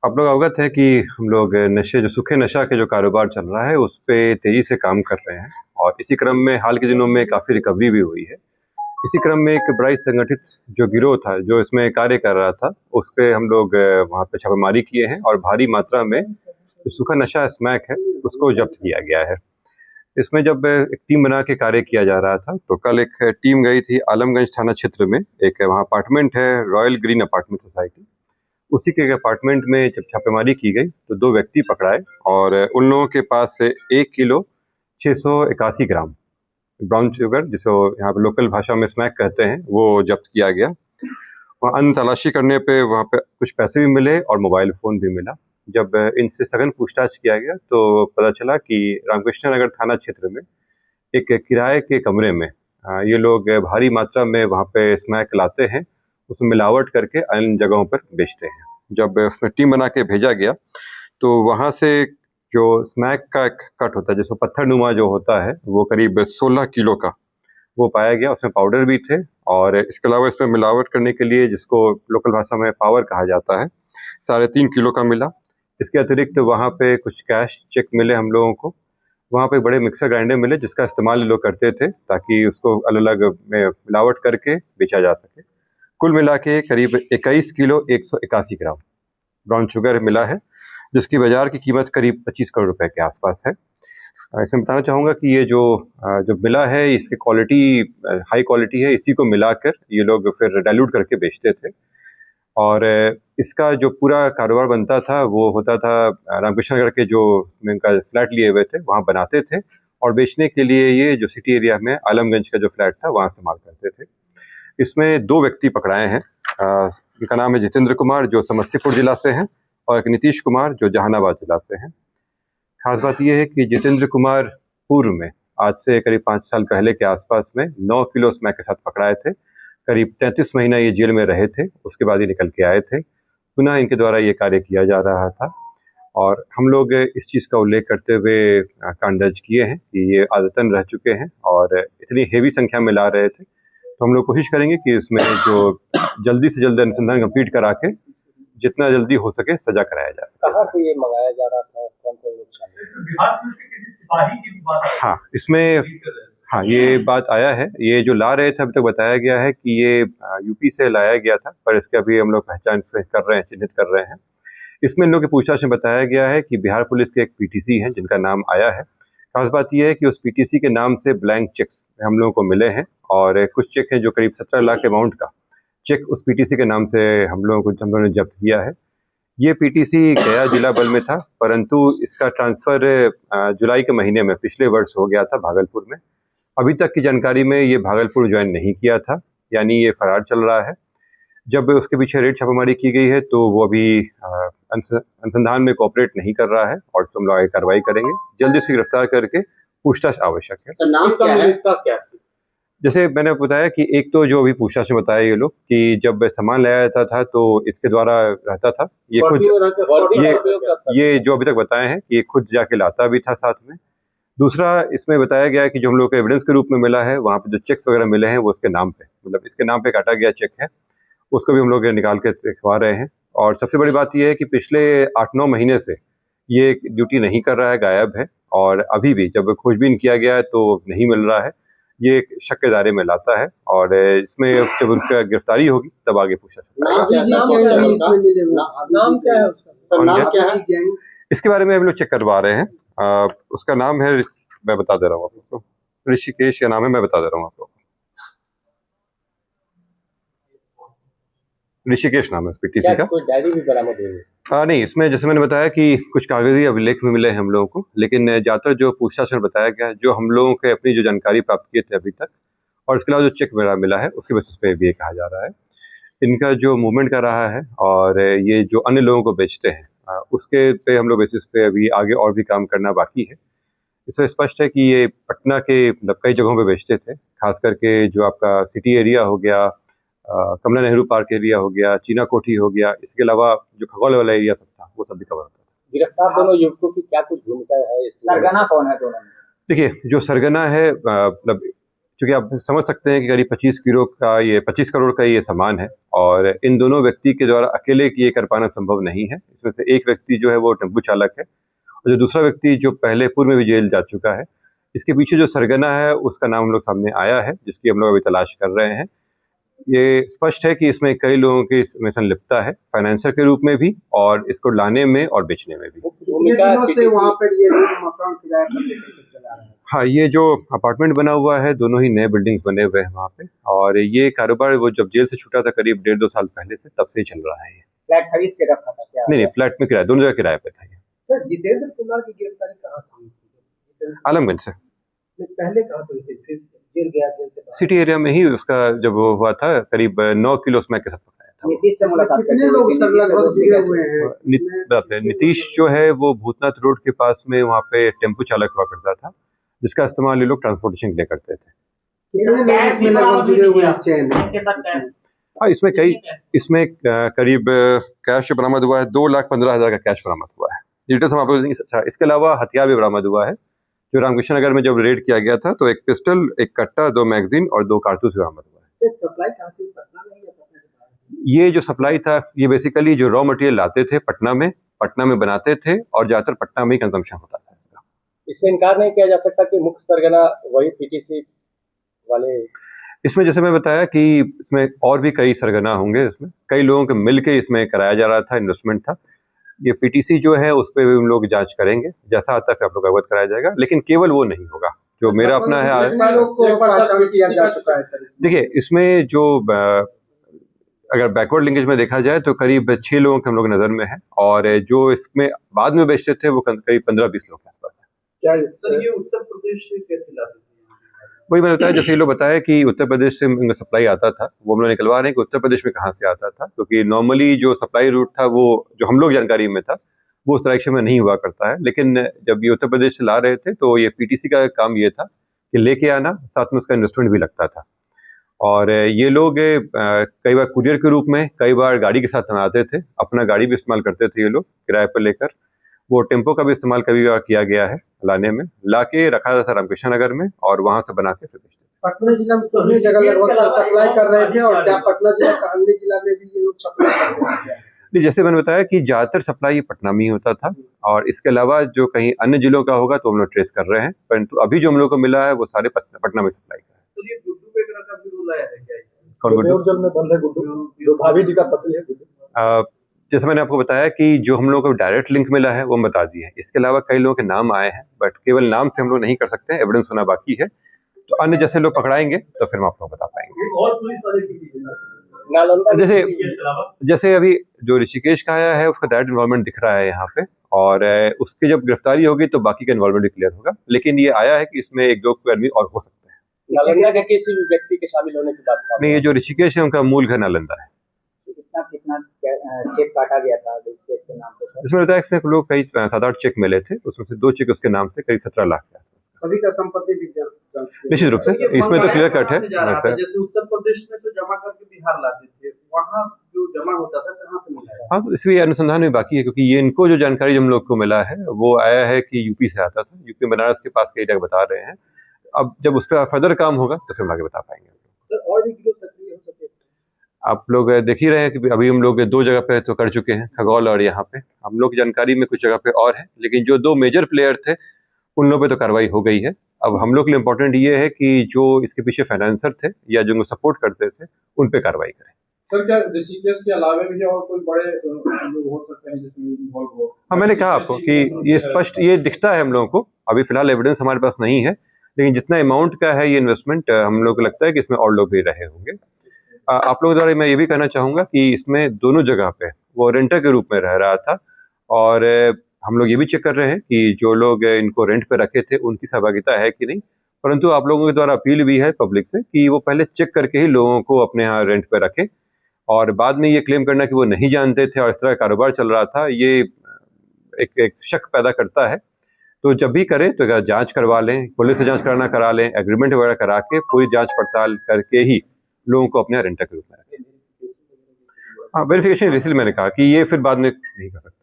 आप लोग अवगत है कि हम लोग नशे जो सूखे नशा के जो कारोबार चल रहा है उस पे तेजी से काम कर रहे हैं और इसी क्रम में हाल के दिनों में काफ़ी रिकवरी भी हुई है। इसी क्रम में एक बड़ा ही संगठित जो गिरोह था जो इसमें कार्य कर रहा था उस पे हम लोग वहाँ पे छापेमारी किए हैं और भारी मात्रा में जो सूखा नशा स्मैक है उसको जब्त किया गया है। इसमें जब एक टीम बना के कार्य किया जा रहा था तो कल एक टीम गई थी आलमगंज थाना क्षेत्र में। एक वहाँ अपार्टमेंट है रॉयल ग्रीन अपार्टमेंट सोसाइटी, उसी के अपार्टमेंट में जब छापेमारी की गई तो 2 व्यक्ति पकड़ाए और उन लोगों के पास से 1 किलो 681 ग्राम ब्राउन शुगर, जिसे यहाँ पे लोकल भाषा में स्मैक कहते हैं, वो जब्त किया गया। वहाँ अन्य तलाशी करने पे वहाँ पे कुछ पैसे भी मिले और मोबाइल फ़ोन भी मिला। जब इनसे सघन पूछताछ किया गया तो पता चला कि रामकृष्ण नगर थाना क्षेत्र में एक किराए के कमरे में ये लोग भारी मात्रा में वहाँ पे स्मैक लाते हैं, उसमें मिलावट करके अन्य जगहों पर बेचते हैं। जब उसमें टीम बना के भेजा गया तो वहाँ से जो स्मैक का एक कट होता है जिसको पत्थरनुमा जो होता है वो करीब 16 किलो का वो पाया गया। उसमें पाउडर भी थे और इसके अलावा इसमें मिलावट करने के लिए जिसको लोकल भाषा में पावर कहा जाता है 3.5 किलो का मिला। इसके अतिरिक्त वहाँ पे कुछ कैश चेक मिले हम लोगों को। वहाँ पे बड़े मिक्सर ग्राइंडर मिले जिसका इस्तेमाल लोग करते थे ताकि उसको अलग अलग में मिलावट करके बेचा जा सके। कुल मिला के करीब 21 किलो 181 ग्राम ब्राउन शुगर मिला है जिसकी बाजार की कीमत करीब 25 करोड़ रुपए के आसपास है। इसमें बताना चाहूँगा कि ये जो मिला है इसकी क्वालिटी हाई क्वालिटी है, इसी को मिलाकर ये लोग फिर डाइल्यूट करके बेचते थे और इसका जो पूरा कारोबार बनता था वो होता था रामकृष्ण नगर के जो इनका फ्लैट लिए हुए थे वहाँ बनाते थे और बेचने के लिए ये जो सिटी एरिया में आलमगंज का जो फ्लैट था वहाँ इस्तेमाल करते थे। इसमें 2 व्यक्ति पकड़ाए हैं। इनका नाम है जितेंद्र कुमार जो समस्तीपुर जिला से हैं और एक नीतीश कुमार जो जहानाबाद जिला से हैं। खास बात यह है कि जितेंद्र कुमार पूर्व में आज से करीब 5 साल पहले के आसपास में 9 किलो स्मैक के साथ पकड़ाए थे। करीब 33 महीना ये जेल में रहे थे, उसके बाद ये निकल के आए थे। पुनः इनके द्वारा ये कार्य किया जा रहा था और हम लोग इस चीज़ का उल्लेख करते हुए कांड दर्ज किए हैं कि ये आदतन रह चुके हैं और इतनी हेवी संख्या में ला रहे थे। तो हम लोग कोशिश करेंगे कि इसमें जो जल्दी से जल्दी अनुसंधान कंप्लीट करा के जितना जल्दी हो सके सजा कराया जा सके। कहाँ से ये मंगाया जा रहा था, कौन-कौन लोग शामिल? हाँ, इसमें हाँ ये बात आया है। ये जो ला रहे थे अभी तक बताया गया है कि ये यूपी से लाया गया था, पर इसके अभी हम लोग पहचान कर रहे हैं, चिन्हित कर रहे हैं। इसमें इन लोग की पूछताछ में बताया गया है कि बिहार पुलिस के एक पीटीसी हैं जिनका नाम आया है। खास बात यह है कि उस पीटीसी के नाम से ब्लैंक चेक्स हम लोगों को मिले हैं और कुछ चेक हैं जो करीब 17 लाख अमाउंट का चेक उस पीटीसी के नाम से हम लोगों ने जब्त किया है। ये पीटीसी गया जिला बल में था, परंतु इसका ट्रांसफ़र जुलाई के महीने में पिछले वर्ष हो गया था भागलपुर में। अभी तक की जानकारी में ये भागलपुर ज्वाइन नहीं किया था, यानी ये फरार चल रहा है। जब उसके पीछे रेड छापेमारी की गई है तो वो अभी अनुसंधान में कोऑपरेट नहीं कर रहा है और इस पर हम लोग आगे कार्रवाई करेंगे। जल्दी से गिरफ्तार करके पूछताछ आवश्यक है। नाम क्या है? जैसे मैंने बताया कि एक तो जो अभी पूछताछ में बताया ये लोग कि जब सामान लाया जाता था तो इसके द्वारा रहता था, ये खुद ये जो अभी तक बताए हैं ये खुद जाके लाता भी था साथ में। दूसरा इसमें बताया गया है कि जो हम लोग को एविडेंस के रूप में मिला है वहाँ पे जो चेक्स वगैरह मिले हैं वो उसके नाम पे, मतलब इसके नाम पे काटा गया चेक है, उसको भी हम लोग निकाल के दिखवा रहे हैं। और सबसे बड़ी बात यह है कि पिछले 8-9 महीने से ये ड्यूटी नहीं कर रहा है, गायब है और अभी भी जब खोजबीन किया गया है तो नहीं मिल रहा है। ये एक शक के दायरे में लाता है और इसमें जब उनका गिरफ्तारी होगी तब आगे पूछा जाएगा। इसके बारे में हम लोग चेक करवा रहे हैं। उसका नाम है, मैं बता दे रहा हूँ आपको, ऋषिकेश का नाम है, मैं बता दे रहा हूँ आपको। ऋषिकेश नाम है इस पीटीसी का। कोई डायरी भी बरामद हुई है? नहीं, इसमें जैसे मैंने बताया कि कुछ कागजी अभिलेख में मिले हैं हम लोगों को, लेकिन ज़्यादातर जो पूछताछ में बताया गया, जो हम लोगों के अपनी जो जानकारी प्राप्त किए थे अभी तक और इसके अलावा जो चेक मेरा मिला है उसके बेसिस पे भी ये कहा जा रहा है। इनका जो मूवमेंट का रहा है और ये जो अन्य लोगों को बेचते हैं उसके पे हम लोग बेसिस पे अभी आगे और भी काम करना बाकी है। इससे स्पष्ट है कि ये पटना के मतलब कई जगहों पे बेचते थे, खास करके जो आपका सिटी एरिया हो गया, कमला नेहरू पार्क एरिया हो गया, चीना कोठी हो गया, इसके अलावा जो खगौल वाला एरिया सब था वो सब भी कवर होता था। गिरफ्तार दोनों युवकों की क्या कुछ भूमिका है? सरगना कौन है दोनों में? देखिए, जो सरगना है मतलब चूँकि आप समझ सकते हैं कि करीब 25 करोड़ का ये सामान है और इन दोनों व्यक्ति के द्वारा अकेले ये कर पाना संभव नहीं है। इसमें से एक व्यक्ति जो है वो टेम्पो चालक है और जो दूसरा व्यक्ति जो पहले पूर्व में भी जेल जा चुका है। इसके पीछे जो सरगना है उसका नाम हम लोग सामने आया है, जिसकी हम लोग अभी तलाश कर रहे हैं। ये स्पष्ट है कि इसमें कई लोगों की इसमें संलिप्तता है, फाइनेंसर के रूप में भी और इसको लाने में और बेचने में भी। से वहाँ पर ये मकान किराए पर लेकर चला रहा है। हाँ, ये जो अपार्टमेंट बना हुआ है दोनों ही नए बिल्डिंग्स बने हुए हैं वहाँ पे, और ये कारोबार वो जब जेल से छूटा था करीब 1.5-2 साल पहले से, तब से ही चल रहा है ये। फ्लैट खरीद के रखा था क्या? नहीं, फ्लैट में किराया, दोनों जगह किराए पे था ये। सर, जितेंद्र कुमार की गिरफ्तारी कहाँ से हुई थी? आलमगंज से। पहले कहाँ से हुई थी? फिर जेल गया, जेल से बाहर? सिटी एरिया में ही उसका जब वो हुआ था, करीब 9 किलो स्मैक के साथ पकड़ाया था। नीतीश से मुलाकात कितने लोग सर लगभग जुड़े हुए हैं? नीतीश जो है वो भूतनाथ रोड के पास में वहाँ पे टेम्पो चालक हुआ करता था, जिसका इस्तेमाल ये लोग ट्रांसपोर्टेशन के लिए करते थे। कितने लोग इसमें लगभग जुड़े हुए हैं चैन? हाँ, इसमें करीब कैश जो बरामद हुआ है 2,15,000 का कैश बरामद हुआ है। डिटेल्स हम आपको देंगे। अच्छा, इसके अलावा हथियार भी बरामद हुआ है। जो रामकृष्ण नगर में जब रेड किया गया था तो एक पिस्टल, एक कट्टा, 2 मैगजीन और 2 कारतूस भी बरामद हुआ है। सप्लाई कहाँ से? पटना में या पटना के बाहर? ये जो सप्लाई था ये बेसिकली जो रॉ मटेरियल लाते थे पटना में बनाते थे और ज़्यादातर पटना में ही कंजम्पशन होता था इसका। इससे इनकार नहीं किया जा सकता कि मुख्य सरगना वही पीटीसी वाले। इसमें जैसे मैं बताया कि इसमें और भी कई सरगना होंगे, इसमें कई लोगों के मिल के इसमें कराया जा रहा था, इन्वेस्टमेंट था। ये पीटीसी जो है उस पर भी हम लोग जांच करेंगे, जैसा आता है फिर आप लोग अवगत कराया जाएगा, लेकिन केवल वो नहीं होगा जो मेरा अपना है। देखिए, इसमें जो अगर बैकवर्ड लिंकेज में देखा जाए तो करीब 6 लोगों के हम लोग नजर में है, और जो इसमें बाद में बेचते थे वो करीब 15-20 लोग के आसपास है। क्या ये उत्तर प्रदेश से कैसे लाते थे? वही मैंने बताया, जैसे ये लोग बताया कि उत्तर प्रदेश से इनका सप्लाई आता था, वो हम लोग निकलवा रहे हैं कि उत्तर प्रदेश में कहाँ से आता था, क्योंकि नॉर्मली जो सप्लाई रूट था वो जो हम लोग जानकारी में था वो उस डायरेक्शन में नहीं हुआ करता है। लेकिन जब ये उत्तर प्रदेश से ला रहे थे तो ये पीटीसी का काम ये था कि लेके आना, साथ में उसका इन्वेस्टमेंट भी लगता था। और ये लोग कई बार कुरियर के रूप में, कई बार गाड़ी के साथ आते थे, अपना गाड़ी भी इस्तेमाल करते थे ये लोग किराए पर लेकर। वो टेम्पो का भी इस्तेमाल कभी बार किया गया है लाने में, लाके रखा था रामकृष्ण नगर में और वहां से बना के फिर बेचते थे। पटना जिला में कितनी जगह लगभग सप्लाई कर रहे थे, और क्या पटना जिला का अन्य जिला में भी ये लोग सप्लाई कर रहे थे? नहीं, जैसे मैंने बताया कि ज्यादातर सप्लाई पटना में ही होता था, और इसके अलावा जो कहीं अन्य जिलों का होगा तो हम लोग ट्रेस कर रहे हैं, परंतु अभी जो हम लोग को मिला है वो सारे पटना में सप्लाई का है। तो ये गुड्डू बेगरा का भी रोल आया है क्या? कौन गुड्डू? जल में बंद है गुड्डू, जो भाभी जी का पति है गुड्डू। जैसे मैंने आपको बताया कि जो हम लोग को डायरेक्ट लिंक मिला है वो हम बता दिए हैं। इसके अलावा कई लोगों के नाम आए हैं, बट केवल नाम से हम लोग नहीं कर सकते, एविडेंस होना बाकी है। तो अन्य जैसे लोग पकड़ाएंगे तो फिर हम आप लोग बता पाएंगे। जैसे अभी जो ऋषिकेश का आया है उसका डायरेक्ट इन्वॉल्वमेंट दिख रहा है यहाँ पे, और उसकी जब गिरफ्तारी होगी तो बाकी का इन्वॉल्वमेंट भी क्लियर होगा। लेकिन ये आया है कि इसमें 1-2 आदमी और हो सकते हैं। नालंदा के किसी भी व्यक्ति के शामिल होने की बात नहीं, ये जो ऋषिकेश है उनका मूल घर नालंदा है। कितना चेक काटा गया था ऋषिकेश के नाम पे? इसमें बताया कि लोग कई 7-8 चेक मिले थे, उसमें से 2 चेक उसके नाम थे, करीब 17 लाख के आसपास। सभी का संपत्ति भी निश्चित रूप से इसमें तो क्लियर कट है। जैसे उत्तर प्रदेश में तो जमा करके बिहार लाते थे, वहाँ जो जमा होता था कहाँ से मिला है? हाँ, तो इसलिए अनुसंधान में बाकी है, क्योंकि ये इनको जो जानकारी हम लोग को मिला है वो आया है कि यूपी से आता था, यूपी बनारस के पास के एरिया बता रहे हैं। अब जब उस पर फर्दर काम होगा तो फिर हम आगे बता पाएंगे। और भी गिरोह सक्रिय हो सकते हैं? आप लोग देख ही रहे हैं कि अभी हम लोग 2 जगह पे तो कर चुके हैं, खगौल और यहाँ पे। हम लोग की जानकारी में कुछ जगह पे और है, लेकिन जो 2 मेजर प्लेयर थे उन लोगों पे तो कार्रवाई हो गई है। अब हम लोग के लिए इम्पोर्टेंट ये है कि जो इसके पीछे फाइनेंसर थे या जो सपोर्ट करते थे उन पे कार्रवाई करें। सर, क्या ऋषिकेश के अलावा भी और कोई बड़े लोग हो सकते हैं जिसमें इन्वॉल्व हो? हाँ, मैंने कहा आपको कि ये स्पष्ट ये दिखता है हम लोगों को। अभी फिलहाल एविडेंस हमारे पास नहीं है, लेकिन जितना अमाउंट का है ये इन्वेस्टमेंट, हम लोग को लगता है कि इसमें और लोग भी रहे होंगे। आप लोगों द्वारा मैं ये भी कहना चाहूँगा कि इसमें दोनों जगह पे वो रेंटर के रूप में रह रहा था, और हम लोग ये भी चेक कर रहे हैं कि जो लोग इनको रेंट पे रखे थे उनकी सहभागिता है कि नहीं। परंतु आप लोगों के द्वारा अपील भी है पब्लिक से कि वो पहले चेक करके ही लोगों को अपने यहाँ रेंट पे रखें, और बाद में ये क्लेम करना कि वो नहीं जानते थे और इस तरह कारोबार चल रहा था, ये एक शक पैदा करता है। तो जब भी करें तो जांच करवा लें, पुलिस से जांच कराना करा लें, एग्रीमेंट वगैरह करा के पूरी जांच पड़ताल करके ही लोगों को अपने रेंटर के रूप में रखें। हाँ, वेरिफिकेशन इसलिए मैंने कहा कि ये फिर बाद में नहीं कर सकते।